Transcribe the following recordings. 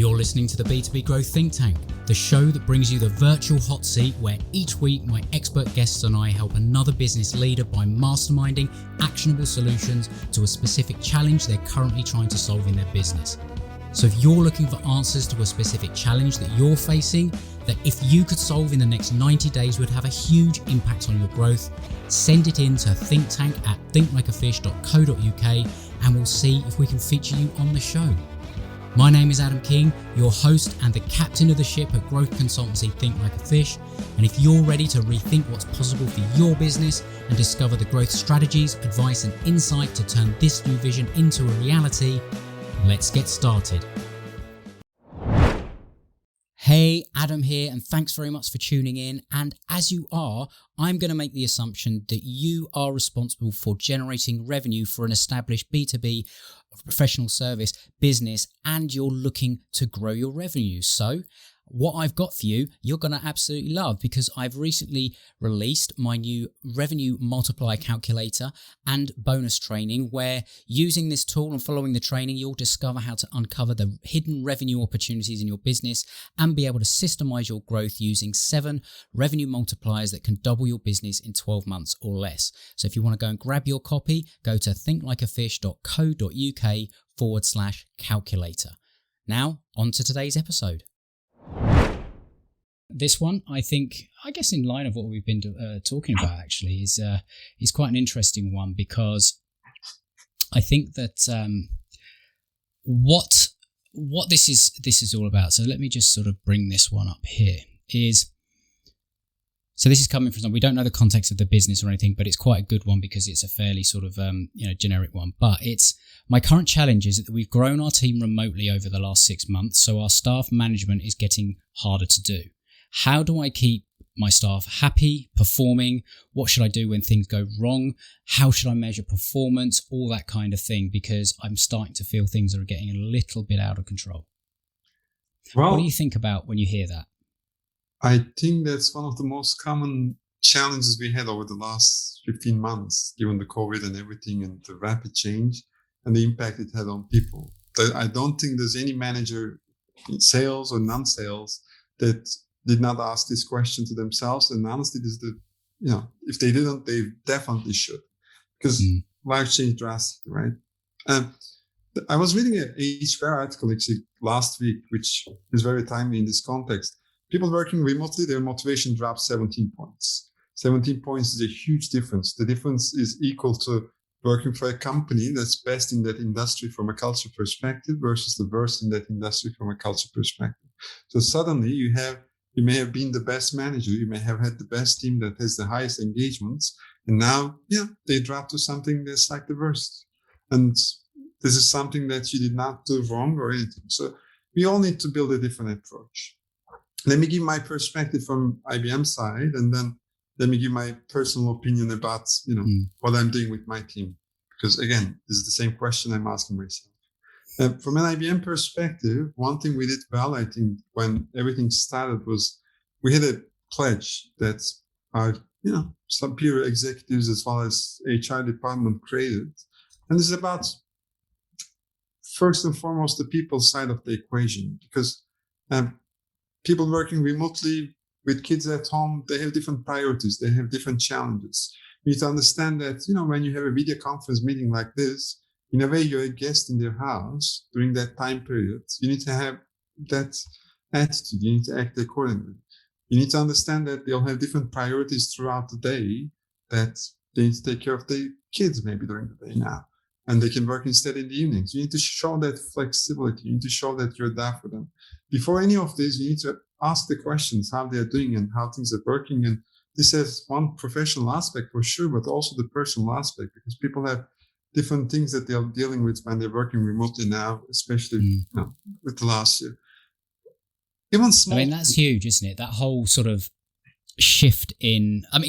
You're listening to the B2B Growth Think Tank, the show that brings you the virtual hot seat where each week my expert guests and I help another business leader by masterminding actionable solutions to a specific challenge they're currently trying to solve in their business. So if you're looking for answers to a specific challenge that you're facing, that if you could solve in the next 90 days would have a huge impact on your growth, send it in to thinkttank@thinklikeafish.co.uk and we'll see if we can feature you on the show. My name is Adam King, your host and the captain of the ship at growth consultancy Think Like a Fish. And if you're ready to rethink what's possible for your business and discover the growth strategies, advice and insight to turn this new vision into a reality, let's get started. Hey, Adam here, and thanks very much for tuning in. And as you are, I'm going to make the assumption that you are responsible for generating revenue for an established B2B professional service business, and you're looking to grow your revenue. So what I've got for you, you're going to absolutely love, because I've recently released my new revenue multiplier calculator and bonus training, where using this tool and following the training, you'll discover how to uncover the hidden revenue opportunities in your business and be able to systemize your growth using 7 revenue multipliers that can double your business in 12 months or less. So if you want to go and grab your copy, go to thinklikeafish.co.uk/calculator. Now, on to today's episode. This one, I guess in line of what we've been talking about actually, is quite an interesting one, because I think that what this is all about. So let me just sort of bring this one up here. So this is coming from we don't know the context of the business or anything, but it's quite a good one because it's a fairly sort of generic one. But it's my current challenge is that we've grown our team remotely over the last 6 months, so our staff management is getting harder to do. How do I keep my staff happy, performing? What should I do when things go wrong? How should I measure performance? All that kind of thing, because I'm starting to feel things are getting a little bit out of control. Well, what do you think about when you hear that? I think that's one of the most common challenges we had over the last 15 months, given the COVID and everything and the rapid change and the impact it had on people. I don't think there's any manager in sales or non-sales that did not ask this question to themselves. And honestly, this is if they didn't, they definitely should, because life changed drastically, right? I was reading an HR article actually last week, which is very timely in this context. People working remotely, their motivation drops 17 points. 17 points is a huge difference. The difference is equal to working for a company that's best in that industry from a culture perspective versus the worst in that industry from a culture perspective. So suddenly you may have been the best manager, you may have had the best team that has the highest engagements, and now, they drop to something that's like the worst. And this is something that you did not do wrong or anything. So we all need to build a different approach. Let me give my perspective from IBM side, and then let me give my personal opinion about, what I'm doing with my team. Because again, this is the same question I'm asking myself. From an IBM perspective, one thing we did well, I think, when everything started was we had a pledge that our, superior executives as well as HR department created. And this is about, first and foremost, the people side of the equation, because people working remotely with kids at home, they have different priorities. They have different challenges. You need to understand that, when you have a video conference meeting like this, in a way, you're a guest in their house during that time period. You need to have that attitude. You need to act accordingly. You need to understand that they'll have different priorities throughout the day, that they need to take care of their kids maybe during the day now, and they can work instead in the evenings. You need to show that flexibility. You need to show that you're there for them. Before any of this, you need to ask the questions, how they're doing and how things are working. And this has one professional aspect for sure, but also the personal aspect, because people have different things that they're dealing with when they're working remotely now, especially with the last year. Even small. That's huge, isn't it? That whole sort of shift in. I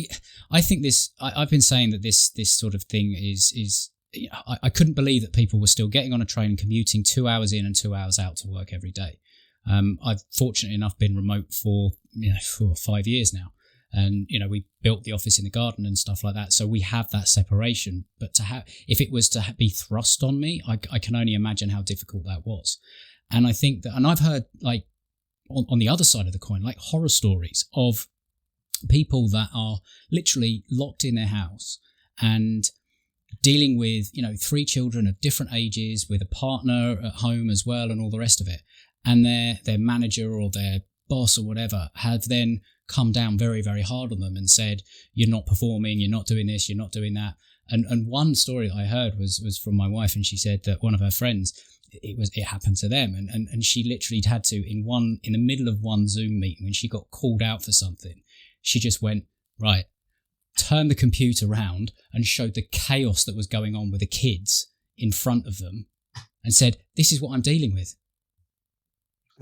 think I've been saying that this sort of thing is. I couldn't believe that people were still getting on a train and commuting 2 hours in and 2 hours out to work every day. I've fortunately enough been remote for 5 years now. And, we built the office in the garden and stuff like that. So we have that separation. But if it was to be thrust on me, I can only imagine how difficult that was. And I think that, and I've heard like on the other side of the coin, like horror stories of people that are literally locked in their house and dealing with, 3 children of different ages, with a partner at home as well, and all the rest of it. And their manager or their boss or whatever have then come down very, very hard on them and said, you're not performing, you're not doing this, you're not doing that. And one story that I heard was from my wife, and she said that one of her friends, it happened to them, and she literally had to, in the middle of one Zoom meeting, when she got called out for something, she just went, right, turned the computer around and showed the chaos that was going on with the kids in front of them and said, this is what I'm dealing with.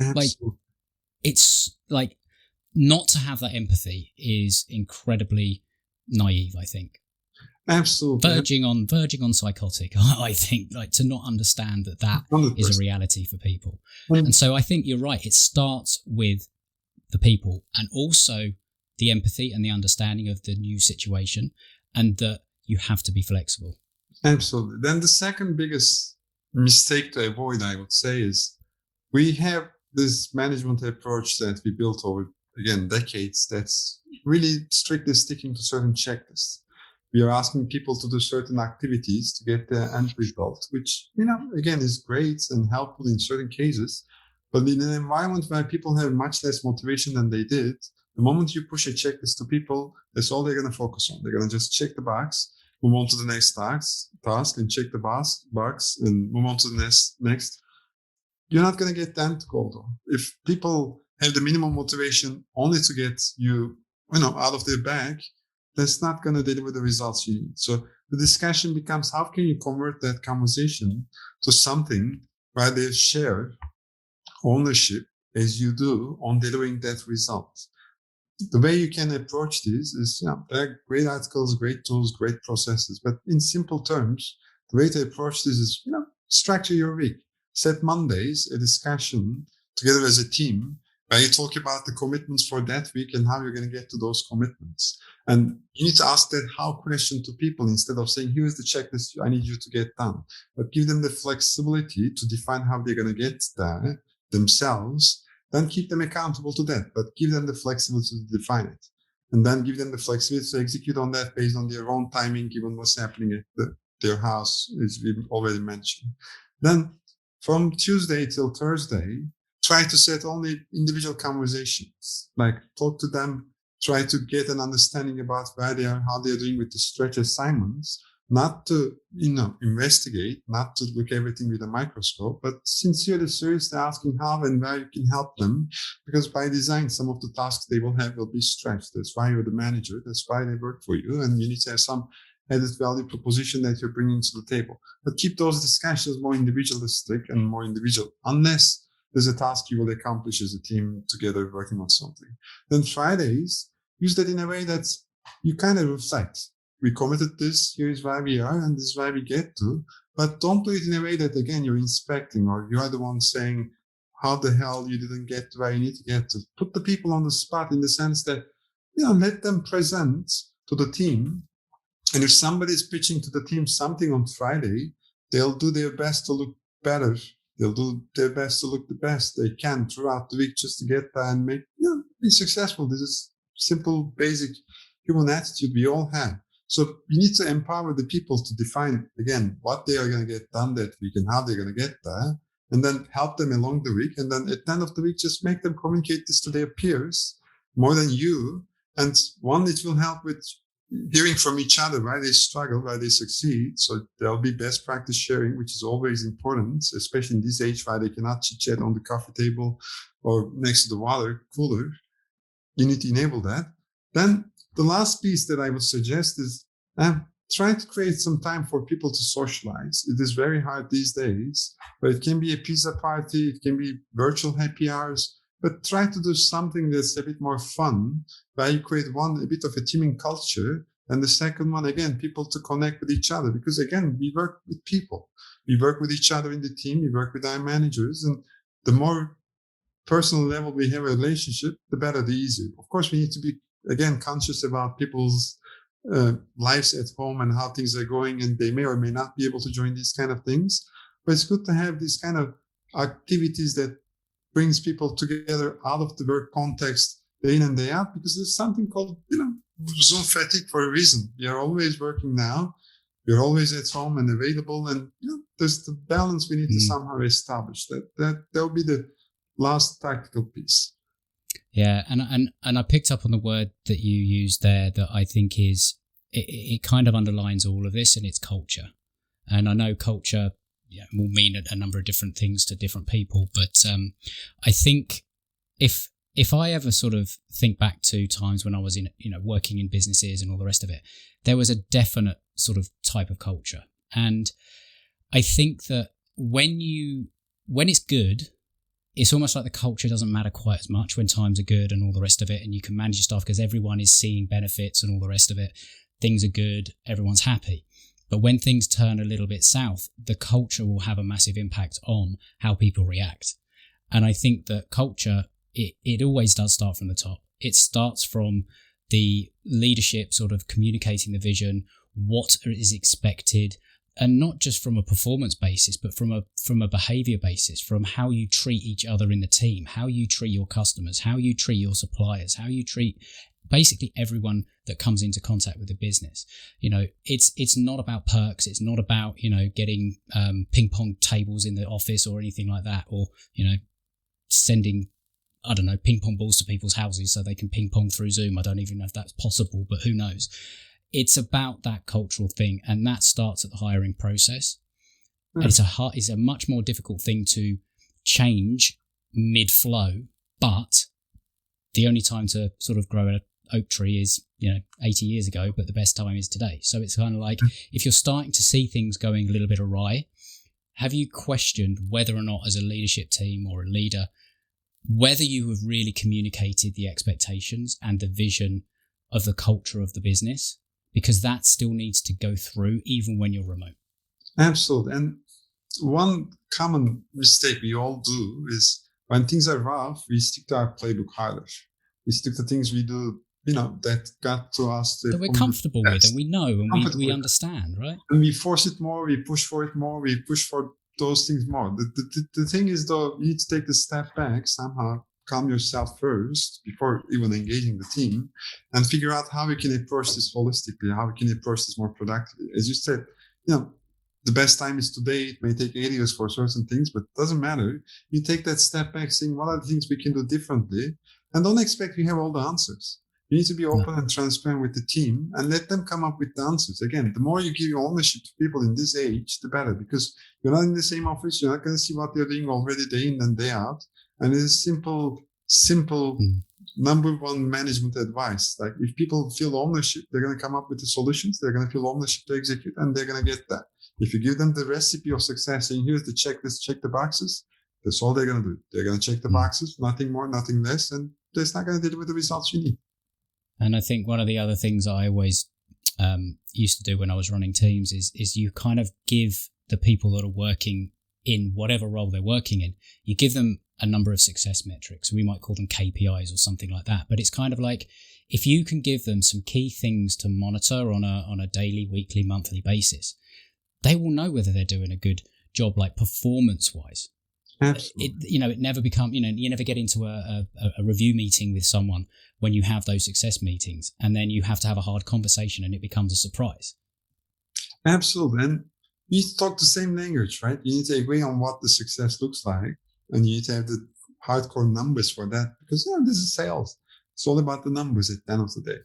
Absolutely. Like, it's like, not to have that empathy is incredibly naive, I think. Absolutely. Verging on psychotic, I think, like, to not understand that 100%. is a reality for people. And so I think you're right. It starts with the people, and also the empathy and the understanding of the new situation, and that you have to be flexible. Absolutely. Then the second biggest mistake to avoid, I would say, is we have this management approach that we built over, again, decades, that's really strictly sticking to certain checklists. We are asking people to do certain activities to get the end result, which, again, is great and helpful in certain cases. But in an environment where people have much less motivation than they did, the moment you push a checklist to people, that's all they're going to focus on. They're going to just check the box, move on to the next task, and check the box and move on to the next. You're not going to get the end goal, though. If people have the minimum motivation only to get you, out of their bag, that's not going to deliver the results you need. So the discussion becomes, how can you convert that conversation to something where they share ownership as you do on delivering that result? The way you can approach this is, there are great articles, great tools, great processes, but in simple terms, the way to approach this is, structure your week. Set Mondays a discussion together as a team where you talk about the commitments for that week and how you're going to get to those commitments. And you need to ask that how question to people instead of saying, here's the checklist I need you to get done. But give them the flexibility to define how they're going to get there themselves. Then keep them accountable to that, but give them the flexibility to define it. And then give them the flexibility to execute on that based on their own timing, given what's happening at their house, as we already mentioned. Then from Tuesday till Thursday, try to set only individual conversations, like talk to them, try to get an understanding about where they are, how they're doing with the stretch assignments, not to, investigate, not to look everything with a microscope, but sincerely, seriously asking how and where you can help them. Because by design, some of the tasks they will have will be stretched. That's why you're the manager. That's why they work for you. And you need to have some added value proposition that you're bringing to the table. But keep those discussions more individualistic and more individual, unless there's a task you will accomplish as a team together working on something. Then Fridays, use that in a way that you kind of reflect. We committed this, here's where we are, and this is where we get to. But don't do it in a way that, again, you're inspecting or you are the one saying how the hell you didn't get to where you need to get to. Put the people on the spot in the sense that, let them present to the team. And if somebody is pitching to the team something on Friday, they'll do their best to look better. They'll do their best to look the best they can throughout the week just to get there and be successful. This is simple, basic human attitude we all have. So you need to empower the people to define, again, what they are going to get done that week and how they're going to get there, and then help them along the week. And then at the end of the week, just make them communicate this to their peers more than you. And one, it will help with hearing from each other why they struggle, why they succeed. So there'll be best practice sharing, which is always important, especially in this age where they cannot chit chat on the coffee table or next to the water cooler. You need to enable that. Then the last piece that I would suggest is try to create some time for people to socialize. It is very hard these days, but it can be a pizza party. It can be virtual happy hours, but try to do something that's a bit more fun, where you create a bit of a teaming culture. And the second one, again, people to connect with each other, because again, we work with people. We work with each other in the team. We work with our managers, and the more personal level we have a relationship, the better, the easier. Of course, we need to be, again, conscious about people's lives at home and how things are going, and they may or may not be able to join these kind of things. But it's good to have this kind of activities that brings people together out of the work context day in and day out, because there's something called, Zoom fatigue for a reason. We are always working now. We're always at home and available, and there's the balance we need to somehow establish. That will be the last tactical piece. Yeah, and I picked up on the word that you used there that I think is it kind of underlines all of this, and it's culture. And I know culture will mean a number of different things to different people, but I think if I ever sort of think back to times when I was in working in businesses and all the rest of it, there was a definite sort of type of culture. And I think that when it's good, it's almost like the culture doesn't matter quite as much when times are good and all the rest of it, and you can manage your stuff because everyone is seeing benefits and all the rest of it. Things are good, everyone's happy. But when things turn a little bit south, the culture will have a massive impact on how people react. And I think that culture, it always does start from the top. It starts from the leadership sort of communicating the vision, what is expected, and not just from a performance basis, but from a behavior basis, from how you treat each other in the team, how you treat your customers, how you treat your suppliers, how you treat basically everyone that comes into contact with the business. It's not about perks. It's not about, getting ping pong tables in the office or anything like that, or, sending, I don't know, ping pong balls to people's houses so they can ping pong through Zoom. I don't even know if that's possible, but who knows? It's about that cultural thing, and that starts at the hiring process. And it's a much more difficult thing to change mid-flow, but the only time to sort of grow an oak tree is, 80 years ago, but the best time is today. So it's kind of like, if you're starting to see things going a little bit awry, have you questioned whether or not as a leadership team or a leader, whether you have really communicated the expectations and the vision of the culture of the business? Because that still needs to go through even when you're remote. Absolutely. And one common mistake we all do is when things are rough, we stick to our playbook harder. We stick to things we do, that got to us. That we're comfortable with and we know and we understand, right? And we force it more, we push for it more, we push for those things more. The thing is, though, you need to take a step back somehow, calm yourself first before even engaging the team, and figure out how we can approach this holistically, how we can approach this more productively. As you said, the best time is today. It may take 8 years for certain things, but it doesn't matter. You take that step back, saying what are the things we can do differently, and don't expect we have all the answers. You need to be open and transparent with the team and let them come up with the answers. Again, the more you give your ownership to people in this age, the better, because you're not in the same office. You're not going to see what they're doing already day in and day out. And it's simple number one management advice. Like, if people feel ownership, they're going to come up with the solutions. They're going to feel ownership to execute, and they're going to get that. If you give them the recipe of success, and here's the checklist, check the boxes, that's all they're going to do. They're going to check the boxes, nothing more, nothing less, and that's not going to deliver the results you need. And I think one of the other things I always used to do when I was running teams is you kind of give the people that are working in whatever role they're working in, you give them a number of success metrics. We might call them KPIs or something like that. But it's kind of like, if you can give them some key things to monitor on a daily, weekly, monthly basis, they will know whether they're doing a good job, like performance-wise. Absolutely. It never becomes, you never get into a review meeting with someone when you have those success meetings, and then you have to have a hard conversation and it becomes a surprise. Absolutely. And you need to talk the same language, right? You need to agree on what the success looks like, and you need to have the hardcore numbers for that, because this is sales. It's all about the numbers at the end of the day.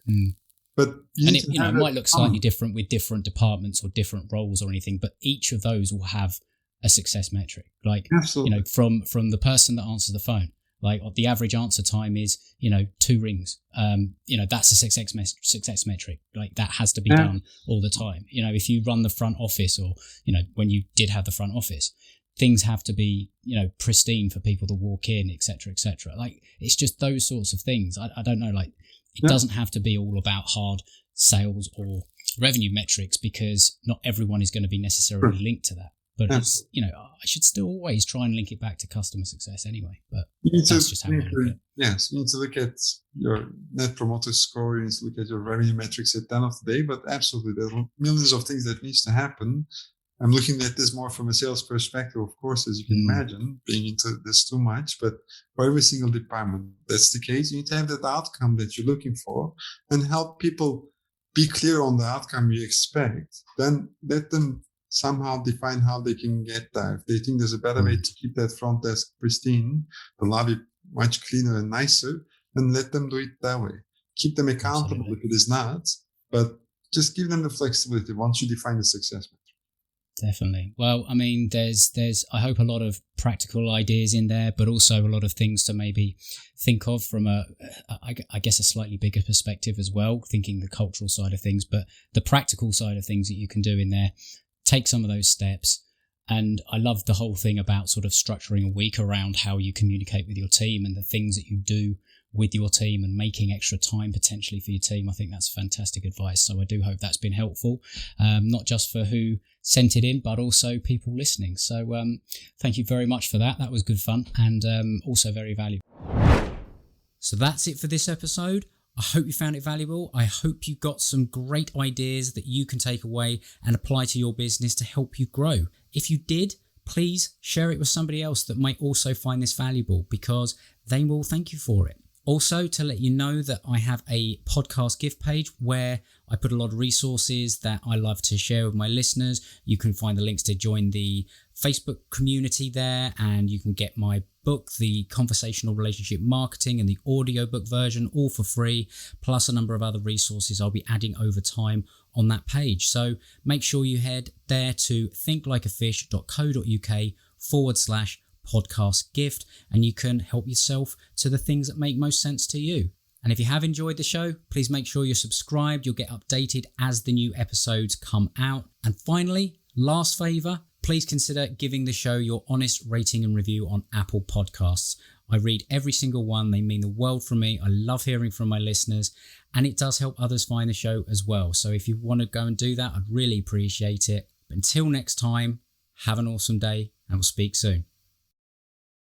But it might look slightly different with different departments or different roles or anything, but each of those will have a success metric. Like, absolutely. From the person that answers the phone, like the average answer time is, 2 rings. That's a success metric. Like, that has to be done all the time. If you run the front office, or, when you did have the front office, things have to be, pristine for people to walk in, et cetera, et cetera. Like, it's just those sorts of things. I don't know, like, it doesn't have to be all about hard sales or revenue metrics, because not everyone is going to be necessarily linked to that. But it's, I should still always try and link it back to customer success anyway. But that's just how I look at it. Yes, you need to look at your net promoter score. You need to look at your revenue metrics at the end of the day. But absolutely, there are millions of things that needs to happen. I'm looking at this more from a sales perspective, of course, as you can imagine, being into this too much. But for every single department, that's the case. You need to have that outcome that you're looking for and help people be clear on the outcome you expect. Then let them somehow define how they can get there. If they think there's a better way to keep that front desk pristine, the lobby much cleaner and nicer, then let them do it that way. Keep them accountable if it is not, but just give them the flexibility once you define the success. Definitely. Well, I mean, there's I hope a lot of practical ideas in there, but also a lot of things to maybe think of from I guess a slightly bigger perspective as well, thinking the cultural side of things, but the practical side of things that you can do in there. Take some of those steps. And I love the whole thing about sort of structuring a week around how you communicate with your team and the things that you do with your team and making extra time potentially for your team. I think that's fantastic advice. So I do hope that's been helpful, not just for who sent it in, but also people listening. So thank you very much for that. That was good fun and also very valuable. So that's it for this episode. I hope you found it valuable. I hope you got some great ideas that you can take away and apply to your business to help you grow. If you did, please share it with somebody else that might also find this valuable, because they will thank you for it. Also, to let you know that I have a podcast gift page where I put a lot of resources that I love to share with my listeners. You can find the links to join the Facebook community there, and you can get my book, The Conversational Relationship Marketing, and the audiobook version, all for free, plus a number of other resources I'll be adding over time on that page. So make sure you head there to thinklikeafish.co.uk/podcast gift, and you can help yourself to the things that make most sense to you. And if you have enjoyed the show, please make sure you're subscribed. You'll get updated as the new episodes come out. And finally, last favor, please consider giving the show your honest rating and review on Apple Podcasts. I read every single one. They mean the world from me. I love hearing from my listeners, and it does help others find the show as well. So if you want to go and do that, I'd really appreciate it. But until next time, have an awesome day, and we'll speak soon.